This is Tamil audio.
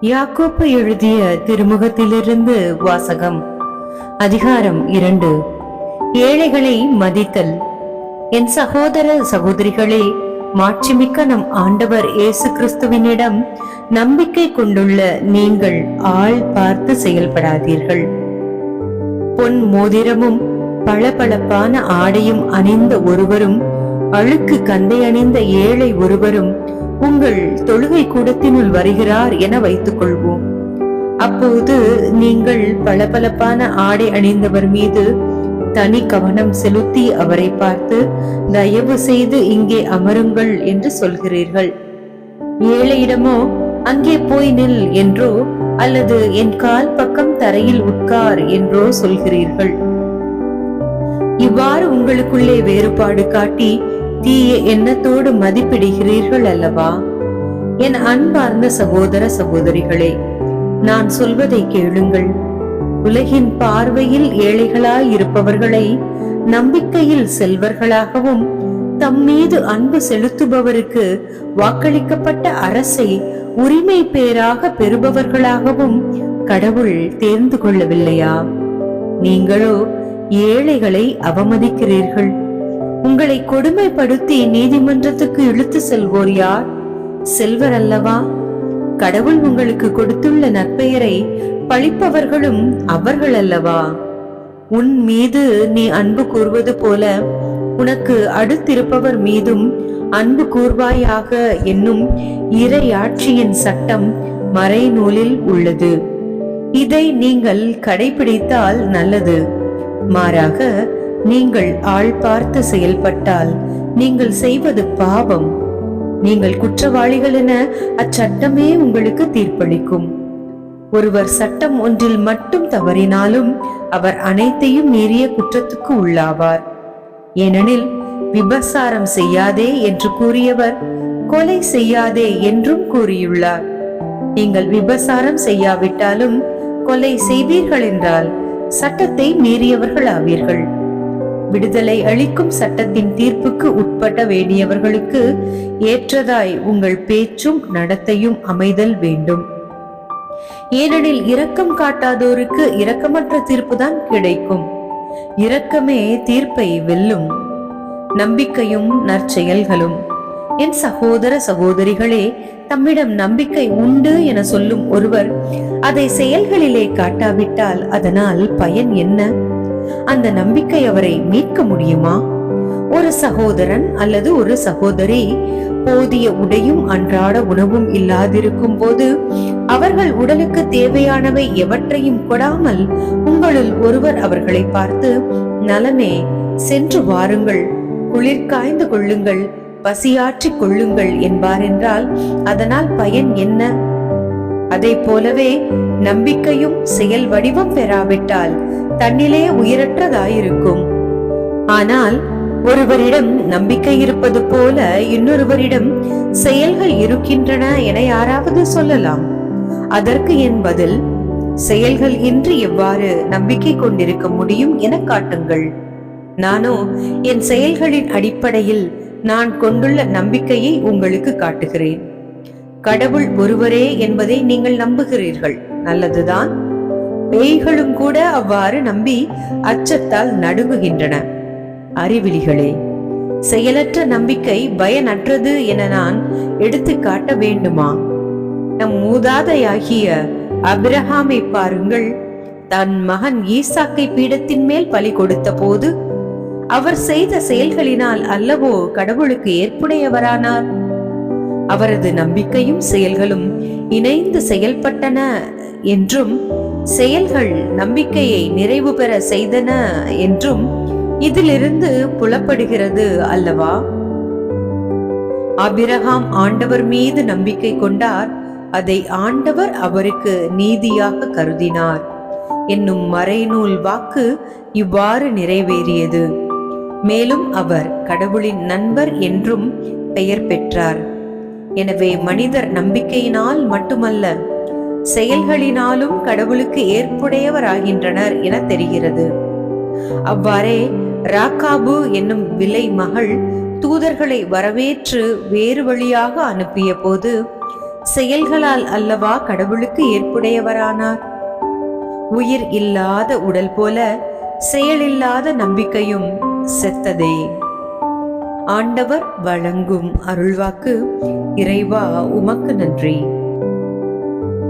யாக்கோப்பு எழுதிய திருமுகத்திலிருந்து வாசகம். அதிகாரம் 2. ஏழைகளை மதித்தல். என் சகோதர சகோதரிகளே, மாட்சிமிக்க நம் ஆண்டவர் இயேசு கிறிஸ்துவினிடம் நம்பிக்கை கொண்டுள்ள நீங்கள் ஆள் பார்த்து செயல்படாதீர்கள். பொன் மோதிரமும் பளபளப்பான ஆடையும் அணிந்த ஒருவரும் அழுக்கு கந்தை அணிந்த ஏழை ஒருவரும் உங்கள் தொழுகை கூடத்தினுள் வருகிறார் என வைத்துக் கொள்வோம். அப்போது நீங்கள் பளபளப்பான ஆடை அணிந்தவர் மீது தனி கவனம் செலுத்தி அவரை பார்த்து, தயவு செய்து இங்கே அமருங்கள் என்று சொல்கிறீர்கள். ஏழையிடமோ அங்கே போய் நில் என்றோ அல்லது என் கால் பக்கம் தரையில் உட்கார் என்றோ சொல்கிறீர்கள். இவ்வாறு உங்களுக்குள்ளே வேறுபாடு காட்டி தீய எண்ணத்தோடு மதிப்பிடுகிறீர்கள் அல்லவா? என் அன்பார்ந்த சகோதர சகோதரிகளே, நான் சொல்வதை கேளுங்கள். உலகின் பார்வையில் ஏழைகளாய் இருப்பவர்களை நம்பிக்கையில் செல்வர்களாகவும் தம் மீது அன்பு செலுத்துபவருக்கு வாக்களிக்கப்பட்ட அரசை உரிமை பேராக பெறுபவர்களாகவும் கடவுள் தேர்ந்து கொள்ளவில்லையா? நீங்களோ ஏழைகளை அவமதிக்கிறீர்கள். உங்களை கொடுமைப்படுத்தி நீதிமன்றத்துக்கு இழுத்து செல்வோர் யார்? செல்வர் அல்லவா? கடவுள் உங்களுக்கு கொடுத்துள்ள நற்பெயரை பழிப்பவர்களும் அவர்கள் அல்லவா? உன் மீது நீ அன்பு கூர்வது போல உனக்கு அடுத்திருப்பவர் மீதும் அன்பு கூர்வாயாக என்னும் இறையாட்சியின் சட்டம் மறைநூலில் உள்ளது. இதை நீங்கள் கடைபிடித்தால் நல்லது. மாறாக நீங்கள் ஆள் பார்த்து செயல்பட்டால் நீங்கள் செய்வது பாவம். நீங்கள் குற்றவாளிகள் என அச்சட்டமே உங்களுக்கு தீர்ப்பளிக்கும். ஒருவர் சட்டம் ஒன்றில் மட்டும் தவறினாலும் அவர் அனைத்தையும் மீறிய குற்றத்துக்கு உள்ளாவார். ஏனெனில் விபசாரம் செய்யாதே என்று கூறியவர் கொலை செய்யாதே என்றும் கூறியுள்ளார். நீங்கள் விபசாரம் செய்யாவிட்டாலும் கொலை செய்வீர்கள் என்றால் சட்டத்தை மீறியவர்கள் ஆவீர்கள். விடுதலை அளிக்கும் சட்டத்தின் தீர்ப்புக்கு உட்பட வேண்டியவர்களுக்கு ஏற்றதாய் உங்கள் பேச்சும் நடத்தையும் அமைதல் வேண்டும். ஏனெனில் இரக்கம் காட்டாதோருக்கு இரக்கமற்ற தீர்ப்புதான் கிடைக்கும். இரக்கமே தீர்ப்பை வெல்லும். நம்பிக்கையும் நற்செயல்களும். என் சகோதர சகோதரிகளே, தம்மிடம் நம்பிக்கை உண்டு என சொல்லும் ஒருவர் அதை செயல்களிலே காட்டாவிட்டால் அதனால் பயன் என்ன? அந்த நம்பிக்கை அவரை மீட்க முடியுமா? ஒரு சகோதரன் அல்லது ஒரு சகோதரி போதிய உடையும் அன்றாட உணவும் இல்லாதிருக்கும் போது அவர்கள் உடலுக்கு தேவையானவை எவற்றையும் கொடாமல் உங்களுள் ஒருவர் அவர்களை பார்த்து, நலனே, சென்று வாருங்கள், குளிர் காய்ந்து கொள்ளுங்கள், பசியாற்றிக் கொள்ளுங்கள் என்பார் என்றால் அதனால் பயன் என்ன? அதை போலவே நம்பிக்கையும் செயல் வடிவம் பெறாவிட்டால் தன்னிலே உயிரற்றதாயிருக்கும். ஆனால் ஒருவரிடம் நம்பிக்கை இருப்பது போல இன்னொருவரிடம் செயல்கள் இருக்கின்றன என யாராவது சொல்லலாம். அதற்கு என் பதில், செயல்கள் இன்றி எவ்வாறு நம்பிக்கை கொண்டிருக்க முடியும் என காட்டுங்கள். நானோ என் செயல்களின் அடிப்படையில் நான் கொண்டுள்ள நம்பிக்கையை உங்களுக்கு காட்டுகிறேன். கடவுள் ஒருவரே என்பதை நீங்கள் நம்புகிறீர்கள், நல்லதுதான். பேய்களும் கூட அவ்வாறு நம்பி அச்சத்தால் நடுங்குகின்றன. அறிவிலிகளே, செயலற்ற நம்பிக்கை பயனற்றது என நான் எடுத்து காட்ட வேண்டுமா? நம் மூதாதையாகிய அபிரஹாமை பாருங்கள். தன் மகன் ஈசாக்கை பீடத்தின் மேல் பலி கொடுத்த போது அவர் செய்த செயல்களினால் அல்லவோ கடவுளுக்கு ஏற்புடையவரானார். அவரது நம்பிக்கையும் செயல்களும் இணைந்து செயல்பட்டன என்றும் செயல்கள் நம்பிக்கையை நிறைவு பெற செய்தன என்றும் இதிலிருந்து புலப்படுகிறது அல்லவா? ஆபிரகாம் ஆண்டவர் மீது நம்பிக்கை கொண்டார், அதை ஆண்டவர் அவருக்கு நீதியாக கருதினார் என்னும் மறைநூல் வாக்கு இவ்வாறு நிறைவேறியது. மேலும் அவர் கடவுளின் நண்பர் என்றும் பெயர் பெற்றார். எனவே மனிதர் நம்பிக்கையினால் மட்டுமல்ல செயல்களினாலும் கடவுளுக்கு ஏற்புடையவராகின்றனர் என தெரிகிறது. அவ்வாறே ராக்காபு என்னும் விலை மகள் தூதர்களை வரவேற்று வேறு வழியாக அனுப்பிய போது செயல்களால் அல்லவா கடவுளுக்கு ஏற்புடையவரானார். உயிர் இல்லாத உடல் போல செயலில்லாத நம்பிக்கையும் செத்ததே. ஆண்டவர் வழங்கும் அருள்வாக்கு. இறைவா உமக்கு நன்றி.